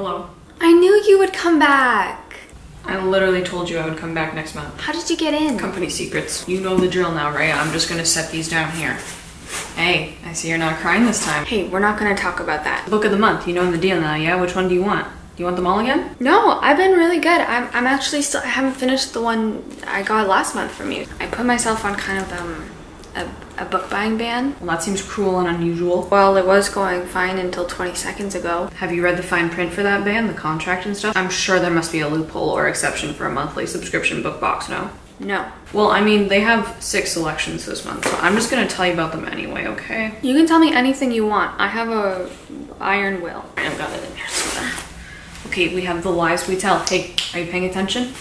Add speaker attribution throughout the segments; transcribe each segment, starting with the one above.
Speaker 1: Hello.
Speaker 2: I knew you would come back.
Speaker 1: I literally told you I would come back next month.
Speaker 2: How did you get in?
Speaker 1: Company secrets. You know the drill now, right? I'm just gonna set these down here. Hey, I see you're not crying this time.
Speaker 2: Hey, we're not gonna talk about that.
Speaker 1: Book of the month. You know the deal now, yeah? Which one do you want? Do you want them all again?
Speaker 2: No, I've been really good. I'm actually still, I haven't finished the one I got last month from you. I put myself on kind of a book buying ban.
Speaker 1: Well, that seems cruel and unusual.
Speaker 2: Well, it was going fine until 20 seconds ago.
Speaker 1: Have you read the fine print for that ban, the contract and stuff? I'm sure there must be a loophole or exception for a monthly subscription book box, no?
Speaker 2: No.
Speaker 1: Well, I mean, they have 6 selections this month, so I'm just gonna tell you about them anyway, okay?
Speaker 2: You can tell me anything you want. I have a iron will.
Speaker 1: I've got it in here somewhere. Okay, we have The Lies We Tell. Hey, are you paying attention?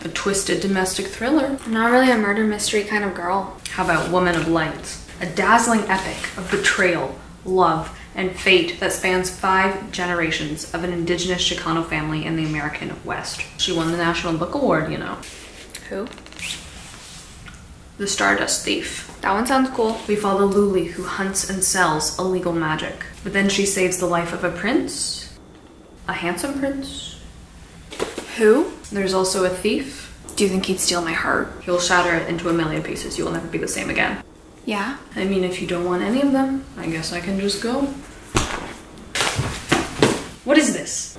Speaker 1: A twisted domestic thriller.
Speaker 2: I'm not really a murder mystery kind of girl.
Speaker 1: How about Woman of Light? A dazzling epic of betrayal, love, and fate that spans 5 generations of an indigenous Chicano family in the American West. She won the National Book Award, you know.
Speaker 2: Who?
Speaker 1: The Stardust Thief.
Speaker 2: That one sounds cool.
Speaker 1: We follow Luli, who hunts and sells illegal magic. But then she saves the life of a prince. A handsome prince.
Speaker 2: Who?
Speaker 1: There's also a thief.
Speaker 2: Do you think he'd steal my heart?
Speaker 1: He'll shatter it into a million pieces. You will never be the same again.
Speaker 2: Yeah?
Speaker 1: I mean, if you don't want any of them, I guess I can just go. What is this?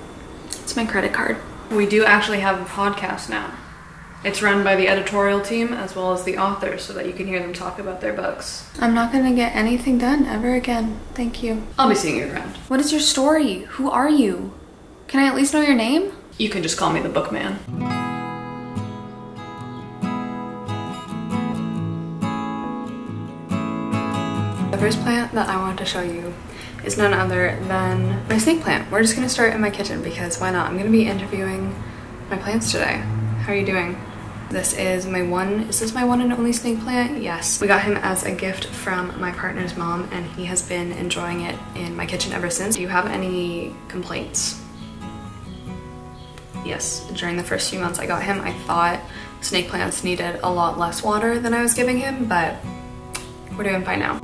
Speaker 2: It's my credit card.
Speaker 1: We do actually have a podcast now. It's run by the editorial team as well as the authors so that you can hear them talk about their books.
Speaker 2: I'm not gonna get anything done ever again. Thank you.
Speaker 1: I'll be seeing you around.
Speaker 2: What is your story? Who are you? Can I at least know your name?
Speaker 1: You can just call me the Bookman.
Speaker 2: The first plant that I want to show you is none other than my snake plant. We're just gonna start in my kitchen because why not? I'm gonna be interviewing my plants today. How are you doing? Is this my one and only snake plant? Yes. We got him as a gift from my partner's mom and he has been enjoying it in my kitchen ever since. Do you have any complaints? Yes, during the first few months I got him, I thought snake plants needed a lot less water than I was giving him, but we're doing fine now.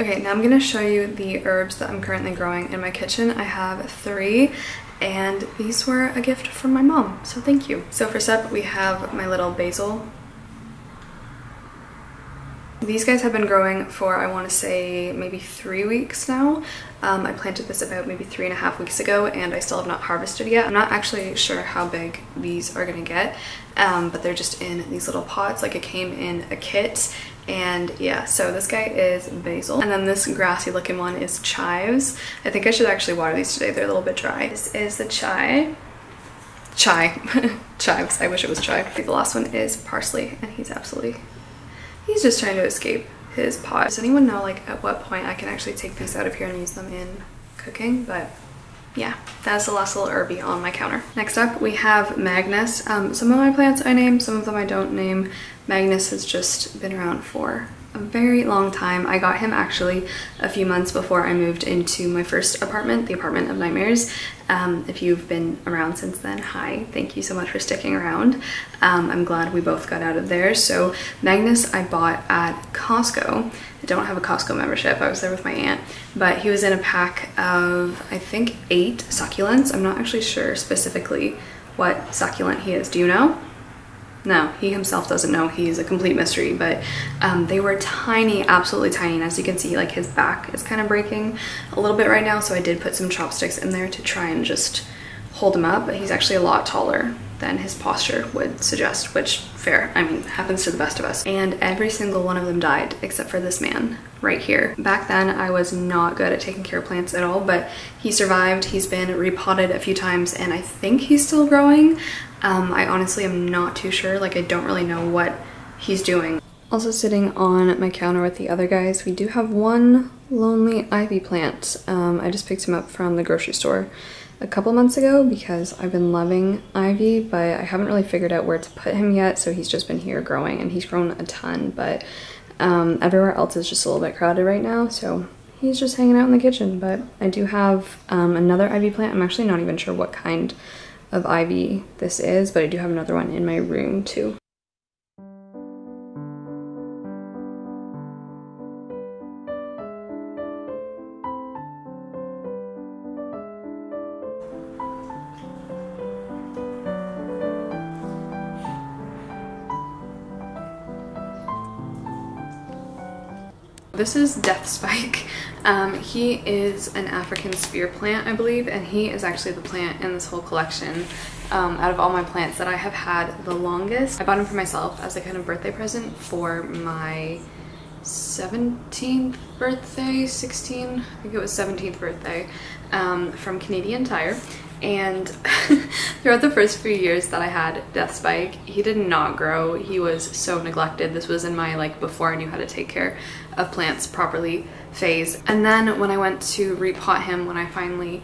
Speaker 2: Okay, now I'm gonna show you the herbs that I'm currently growing in my kitchen. I have 3 and these were a gift from my mom, so thank you. So first up we have my little basil. These guys have been growing for, I want to say, maybe 3 weeks now. I planted this about maybe 3.5 weeks ago and I still have not harvested yet. I'm not actually sure how big these are gonna get, but they're just in these little pots, like it came in a kit. And yeah, so this guy is basil. And then this grassy looking one is chives. I think I should actually water these today, they're a little bit dry. This is the chives, I wish it was chive. The last one is parsley and he's just trying to escape his pot. Does anyone know like at what point I can actually take these out of here and use them in cooking? But yeah, that's the last little herbie on my counter. Next up we have Magnus. Some of my plants I name, some of them I don't name. Magnus has just been around for a very long time. I got him actually a few months before I moved into my first apartment, the apartment of nightmares. If you've been around since then, hi, thank you so much for sticking around. I'm glad we both got out of there. So Magnus I bought at Costco. I don't have a Costco membership, I was there with my aunt, but he was in a pack of, I think, 8 succulents. I'm not actually sure specifically what succulent he is. Do you know? No, he himself doesn't know. He's a complete mystery, but they were tiny, absolutely tiny. And as you can see, like his back is kind of breaking a little bit right now. So I did put some chopsticks in there to try and just hold him up, but he's actually a lot taller than his posture would suggest, which fair, I mean, happens to the best of us. And every single one of them died except for this man right here. Back then I was not good at taking care of plants at all, but he survived. He's been repotted a few times and I think he's still growing. I honestly am not too sure, like I don't really know what he's doing. Also sitting on my counter with the other guys, we do have one lonely ivy plant. I just picked him up from the grocery store a couple months ago because I've been loving ivy, but I haven't really figured out where to put him yet, so he's just been here growing and he's grown a ton, but everywhere else is just a little bit crowded right now, so he's just hanging out in the kitchen. But I do have another ivy plant. I'm actually not even sure what kind of ivy this is, but I do have another one in my room too. This is Death Spike. He is an African spear plant, I believe, and he is actually the plant in this whole collection out of all my plants that I have had the longest. I bought him for myself as a kind of birthday present for my 17th birthday, 16, I think it was 17th birthday, from Canadian Tire. And throughout the first few years that I had Death Spike, he did not grow. He was so neglected. This was in my like before I knew how to take care of plants properly phase. And then when I went to repot him, when I finally,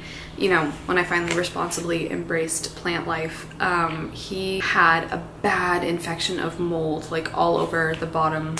Speaker 2: responsibly embraced plant life, he had a bad infection of mold like all over the bottom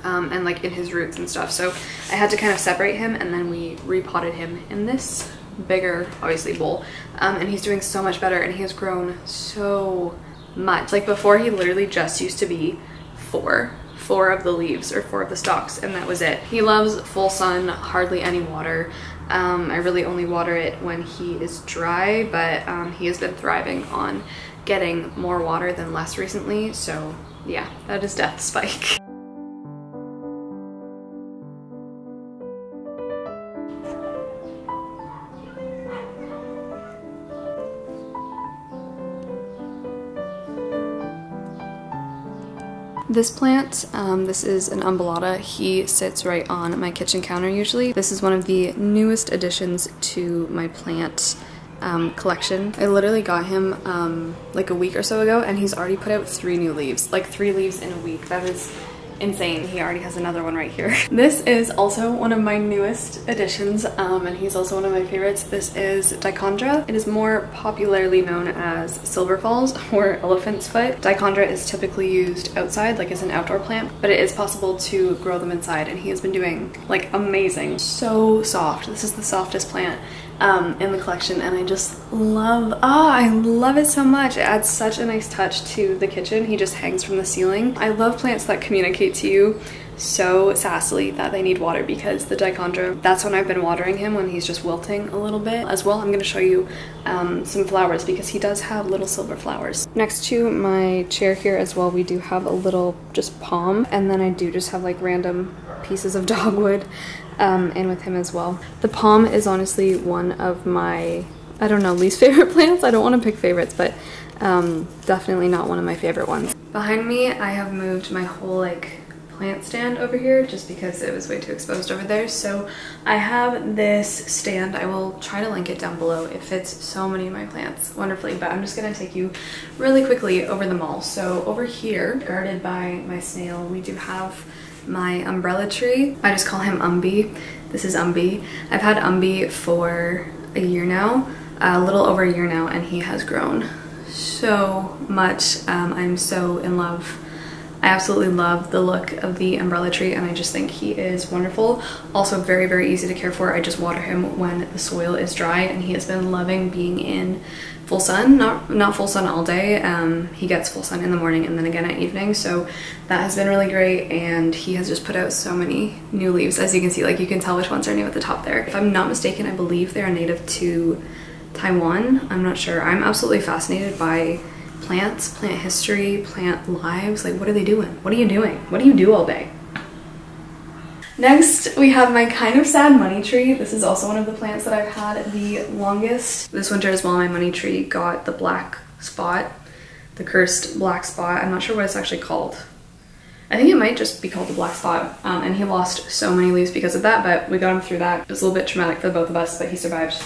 Speaker 2: and like in his roots and stuff. So I had to kind of separate him, and then we repotted him in this bigger obviously bowl, and he's doing so much better, and he has grown so much. Like before, he literally just used to be four of the leaves or 4 of the stalks, and that was it. He loves full sun, hardly any water. I really only water it when he is dry, but he has been thriving on getting more water than less recently. So yeah, that is Death Spike. This plant, this is an umbellata. He sits right on my kitchen counter usually. This is one of the newest additions to my plant collection. I literally got him like a week or so ago, and he's already put out 3 new leaves, like 3 leaves in a week. That is insane. He already has another one right here. This is also one of my newest additions, and he's also one of my favorites. This is Dichondra. It is more popularly known as Silver Falls or Elephant's Foot. Dichondra is typically used outside, like as an outdoor plant, but it is possible to grow them inside, and he has been doing like amazing. So soft. This is the softest plant in the collection, and I just love, I love it so much. It adds such a nice touch to the kitchen. He just hangs from the ceiling. I love plants that communicate to you so sassily that they need water, because the Dichondra, that's when I've been watering him, when he's just wilting a little bit. As well, I'm going to show you some flowers, because he does have little silver flowers. Next to my chair here as well, we do have a little just palm, and then I do just have like random pieces of dogwood in with him as well. The palm is honestly one of my, I don't know, least favorite plants. I don't want to pick favorites, but definitely not one of my favorite ones. Behind me, I have moved my whole like plant stand over here just because it was way too exposed over there. So I have this stand. I will try to link it down below. It fits so many of my plants wonderfully, but I'm just gonna take you really quickly over them all. So over here, guarded by my snail, we do have my umbrella tree. I just call him Umby. This is Umby. I've had Umby for a year now, a little over a year now, and he has grown so much. I'm so in love. I absolutely love the look of the umbrella tree, and I just think he is wonderful. Also very, very easy to care for. I just water him when the soil is dry, and he has been loving being in full sun. Not full sun all day. He gets full sun in the morning and then again at evening, so that has been really great, and he has just put out so many new leaves. As you can see, like you can tell which ones are new at the top there. If I'm not mistaken, I believe they are native to Taiwan. I'm not sure. I'm absolutely fascinated by plants, plant history, plant lives. Like, what are they doing? What are you doing? What do you do all day? Next, we have my kind of sad money tree. This is also one of the plants that I've had the longest. This winter as well, my money tree got the black spot, the cursed black spot. I'm not sure what it's actually called. I think it might just be called the black spot, and he lost so many leaves because of that, but we got him through that. It was a little bit traumatic for the both of us, but he survived.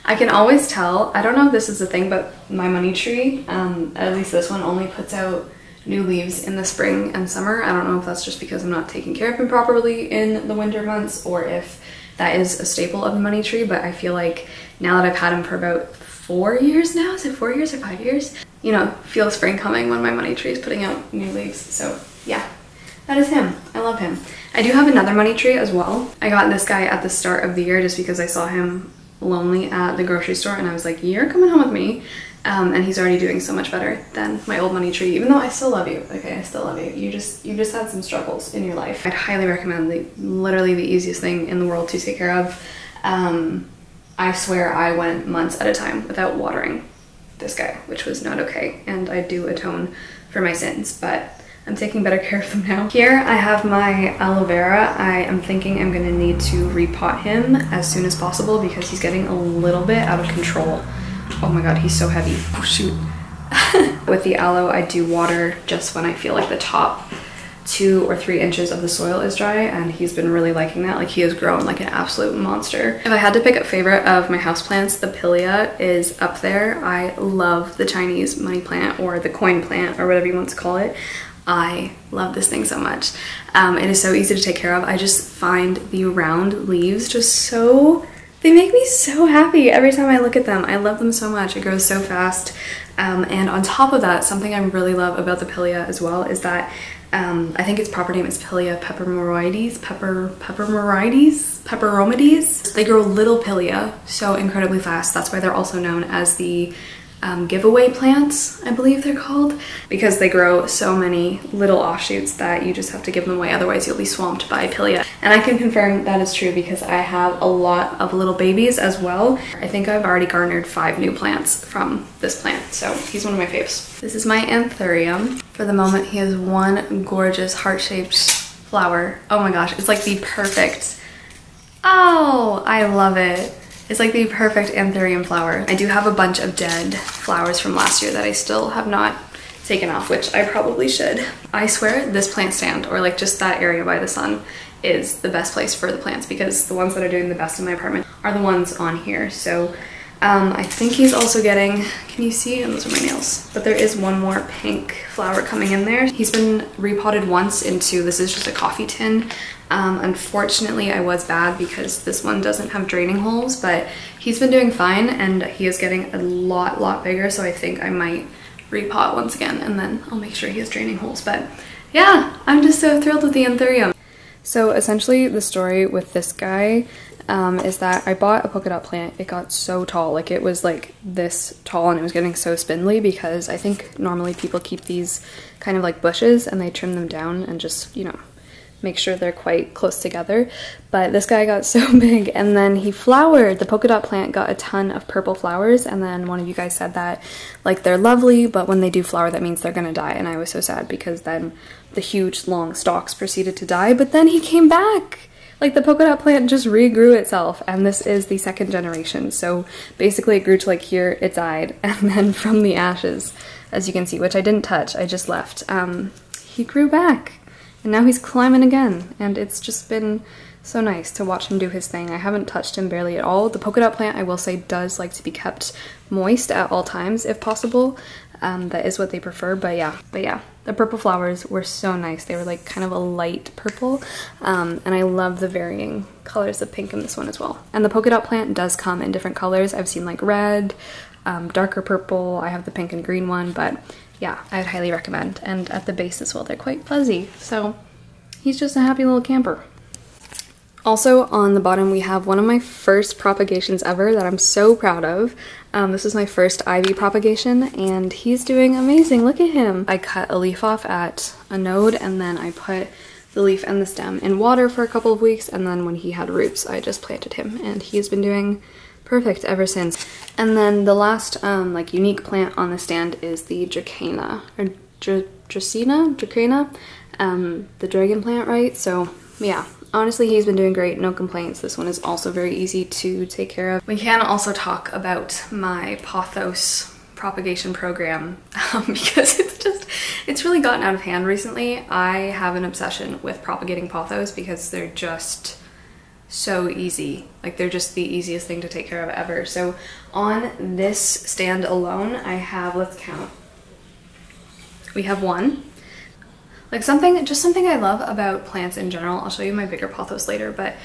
Speaker 2: I can always tell, I don't know if this is a thing, but my money tree, at least this one, only puts out new leaves in the spring and summer. I don't know if that's just because I'm not taking care of him properly in the winter months, or if that is a staple of the money tree, but I feel like now that I've had him for about 4 years now, is it 4 years or 5 years? You know, feel spring coming when my money tree is putting out new leaves. So yeah, that is him. I love him. I do have another money tree as well. I got this guy at the start of the year just because I saw him lonely at the grocery store and I was like, you're coming home with me. And he's already doing so much better than my old money tree, even though I still love you. Okay, I still love you. You've just had some struggles in your life. I'd highly recommend literally the easiest thing in the world to take care of. I swear I went months at a time without watering this guy, which was not okay. And I do atone for my sins, but I'm taking better care of them now. Here I have my aloe vera. I am thinking I'm gonna need to repot him as soon as possible because he's getting a little bit out of control. Oh my god, he's so heavy. Oh shoot. With the aloe, I do water just when I feel like the top 2 or 3 inches of the soil is dry, and he's been really liking that. Like, he has grown like an absolute monster. If I had to pick a favorite of my houseplants, the Pilea is up there. I love the Chinese money plant, or the coin plant, or whatever you want to call it. I love this thing so much. It is so easy to take care of. I just find the round leaves just so, they make me so happy every time I look at them. I love them so much. It grows so fast. And on top of that, something I really love about the Pilea as well is that I think its proper name is Pilea peperomidis. They grow little Pilea so incredibly fast. That's why they're also known as the giveaway plants, I believe they're called, because they grow so many little offshoots that you just have to give them away, otherwise you'll be swamped by Pilea. And I can confirm that is true because I have a lot of little babies as well. I think I've already garnered 5 new plants from this plant, so he's one of my faves. This is my anthurium. For the moment, he has one gorgeous heart-shaped flower. Oh my gosh, it's like the perfect, oh, I love it. It's like the perfect anthurium flower. I do have a bunch of dead flowers from last year that I still have not taken off, which I probably should. I swear this plant stand, or like just that area by the sun, is the best place for the plants because the ones that are doing the best in my apartment are the ones on here. So I think he's also getting, can you see? And those are my nails. But there is one more pink flower coming in there. He's been repotted once into, this is just a coffee tin. Unfortunately, I was bad because this one doesn't have draining holes, but he's been doing fine and he is getting a lot bigger. So I think I might repot once again and then I'll make sure he has draining holes. But yeah, I'm just so thrilled with the anthurium. So essentially the story with this guy is that I bought a polka dot plant. It got so tall, like it was like this tall, and it was getting so spindly because I think normally people keep these kind of like bushes and they trim them down and just, you know, make sure they're quite close together. But this guy got so big and then he flowered. The polka dot plant got a ton of purple flowers, and then one of you guys said that like they're lovely, but when they do flower that means they're gonna die, and I was so sad because then the huge long stalks proceeded to die. But then he came back. Like the polka dot plant just regrew itself, and this is the 2nd generation. So basically it grew to like here, it died, and then from the ashes, as you can see, which I didn't touch, I just left, he grew back. And now he's climbing again, and it's just been so nice to watch him do his thing. I haven't touched him barely at all. The polka dot plant, I will say, does like to be kept moist at all times if possible. That is what they prefer, but yeah, the purple flowers were so nice. They were like kind of a light purple, and I love the varying colors of pink in this one as well. And the polka dot plant does come in different colors. I've seen like red, darker purple. I have the pink and green one, but yeah, I'd highly recommend. And at the base as well, they're quite fuzzy. So he's just a happy little camper. Also on the bottom, we have one of my first propagations ever that I'm so proud of. This is my first ivy propagation and he's doing amazing. Look at him. I cut a leaf off at a node and then I put the leaf and the stem in water for a couple of weeks, and then when he had roots, I just planted him and he's been doing perfect ever since. And then the last like unique plant on the stand is the Dracena, or Dracena, the dragon plant, right? So yeah, honestly, he's been doing great, no complaints. This one is also very easy to take care of. We can also talk about my pothos propagation program because it's really gotten out of hand recently. I have an obsession with propagating pothos because they're just so easy. Like they're just the easiest thing to take care of ever. So on this stand alone, I have, let's count. We have 1. Like just something I love about plants in general. I'll show you my bigger pothos later, but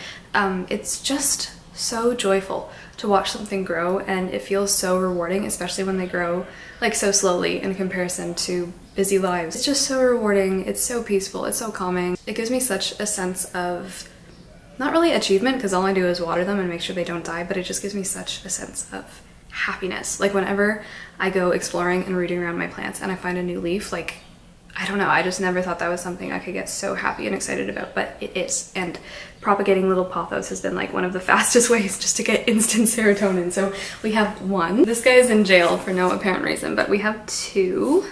Speaker 2: it's just so joyful to watch something grow, and it feels so rewarding, especially when they grow like so slowly in comparison to busy lives. It's just so rewarding. It's so peaceful. It's so calming. It gives me such a sense of, not really achievement because all I do is water them and make sure they don't die, but it just gives me such a sense of happiness. Like whenever I go exploring and rooting around my plants and I find a new leaf, like, I don't know, I just never thought that was something I could get so happy and excited about, but it is. And propagating little pothos has been like one of the fastest ways just to get instant serotonin. So we have one. This guy is in jail for no apparent reason, but we have two.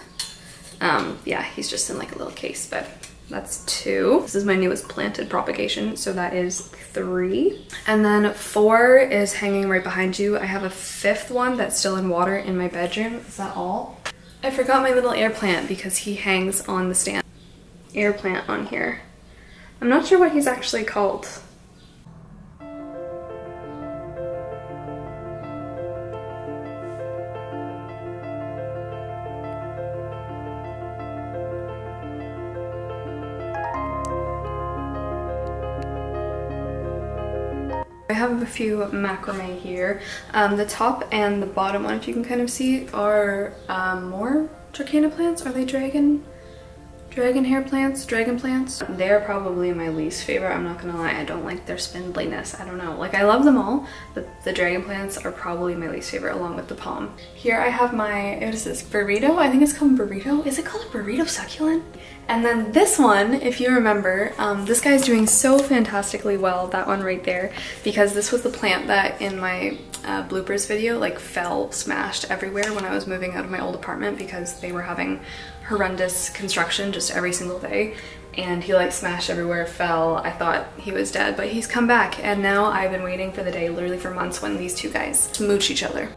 Speaker 2: Yeah, he's just in like a little case, but that's two. This is my newest planted propagation, so that is 3. And then 4 is hanging right behind you. I have a 5th one that's still in water in my bedroom. Is that all? I forgot my little air plant because he hangs on the stand. Air plant on here. I'm not sure what he's actually called. I have a few macrame here. The top and the bottom one, if you can kind of see, are more Dracaena plants. Are they dragon hair plants? Dragon plants? They're probably my least favorite. I'm not gonna lie, I don't like their spindliness. I don't know. Like, I love them all, but the dragon plants are probably my least favorite along with the palm. Here I have my, what is this, burrito? I think it's called burrito. Is it called a burrito succulent? And then this one, if you remember, this guy's doing so fantastically well, that one right there, because this was the plant that in my bloopers video like fell, smashed everywhere when I was moving out of my old apartment because they were having horrendous construction just every single day. And he like smashed everywhere, fell. I thought he was dead, but he's come back. And now I've been waiting for the day literally for months when these two guys smooch each other.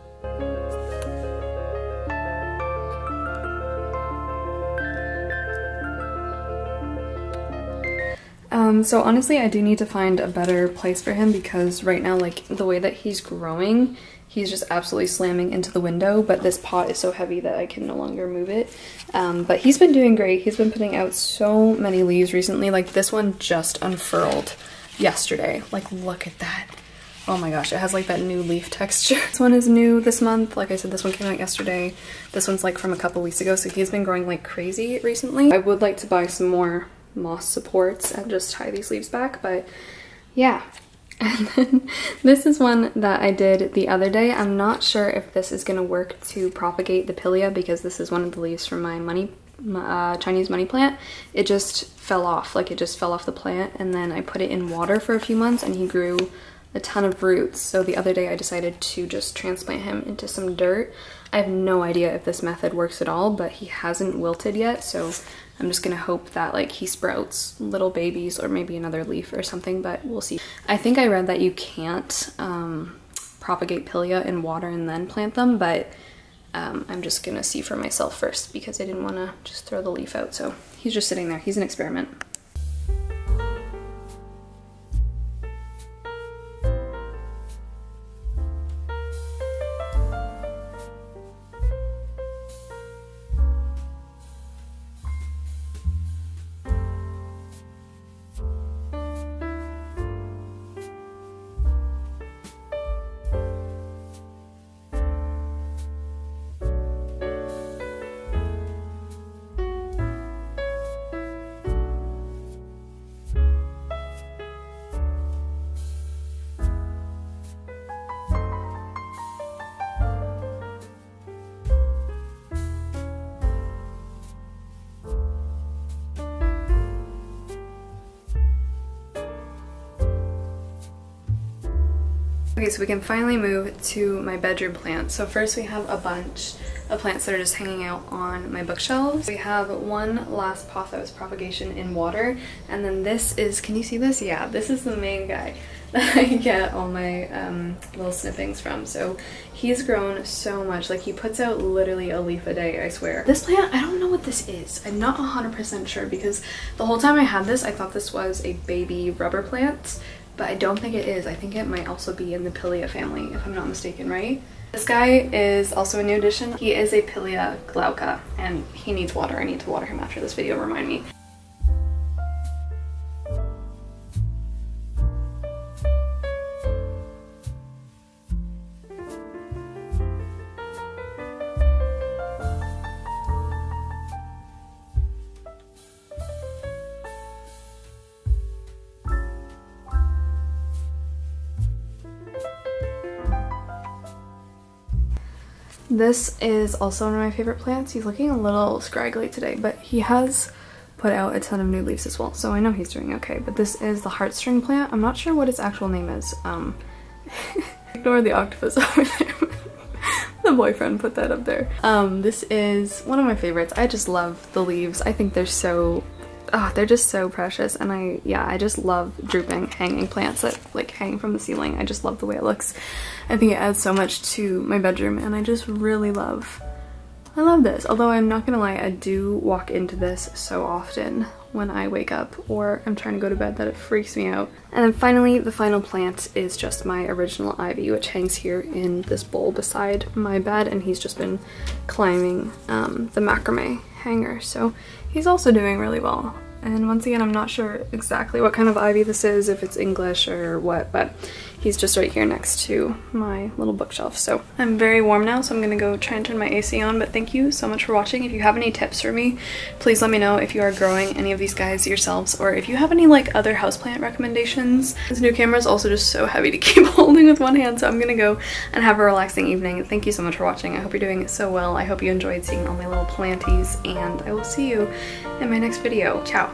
Speaker 2: So honestly, I do need to find a better place for him because right now, like, the way that he's growing, he's just absolutely slamming into the window, but this pot is so heavy that I can no longer move it. But he's been doing great. He's been putting out so many leaves recently. Like, this one just unfurled yesterday. Like, look at that. Oh my gosh, it has like that new leaf texture. This one is new this month. Like I said, this one came out yesterday. This one's like from a couple weeks ago, so he's been growing like crazy recently. I would like to buy some more moss supports and just tie these leaves back, but yeah. And then this is one that I did the other day. I'm not sure if this is going to work to propagate the pilia because this is one of the leaves from my Chinese money plant. It just fell off, like it just fell off the plant, and then I put it in water for a few months and he grew a ton of roots. So the other day I decided to just transplant him into some dirt. I have no idea if this method works at all, but he hasn't wilted yet, so I'm just gonna hope that like he sprouts little babies or maybe another leaf or something, but we'll see. I think I read that you can't propagate pilia in water and then plant them, but I'm just gonna see for myself first because I didn't want to just throw the leaf out. So he's just sitting there. He's an experiment. Okay, so we can finally move to my bedroom plants. So first we have a bunch of plants that are just hanging out on my bookshelves. We have one last pothos propagation in water, and then this is, can you see this? Yeah, this is the main guy that I get all my little snippings from. So he's grown so much. Like, he puts out literally a leaf a day, I swear. This plant, I don't know what this is. I'm not 100% sure because the whole time I had this, I thought this was a baby rubber plant, but I don't think it is. I think it might also be in the Pilia family, if I'm not mistaken, right? This guy is also a new addition. He is a Pilia glauca, and he needs water. I need to water him after this video, remind me. This is also one of my favorite plants. He's looking a little scraggly today, but he has put out a ton of new leaves as well, so I know he's doing okay. But this is the heartstring plant. I'm not sure what its actual name is. Ignore the octopus over there. The boyfriend put that up there. This is one of my favorites. I just love the leaves. I think they're so, they're just so precious, and I just love drooping hanging plants that like hang from the ceiling. I just love the way it looks. I think it adds so much to my bedroom, and I just really love, I love this. Although I'm not gonna lie, I do walk into this so often when I wake up or I'm trying to go to bed that it freaks me out. And then finally, the final plant is just my original ivy, which hangs here in this bowl beside my bed, and he's just been climbing the macrame hanger, so he's also doing really well. And once again, I'm not sure exactly what kind of ivy this is, if it's English or what, but he's just right here next to my little bookshelf. So I'm very warm now, so I'm gonna go try and turn my AC on, but thank you so much for watching. If you have any tips for me, please let me know if you are growing any of these guys yourselves, or if you have any like other houseplant recommendations. This new camera is also just so heavy to keep holding with one hand, so I'm gonna go and have a relaxing evening. Thank you so much for watching. I hope you're doing so well. I hope you enjoyed seeing all my little planties, and I will see you in my next video. Ciao.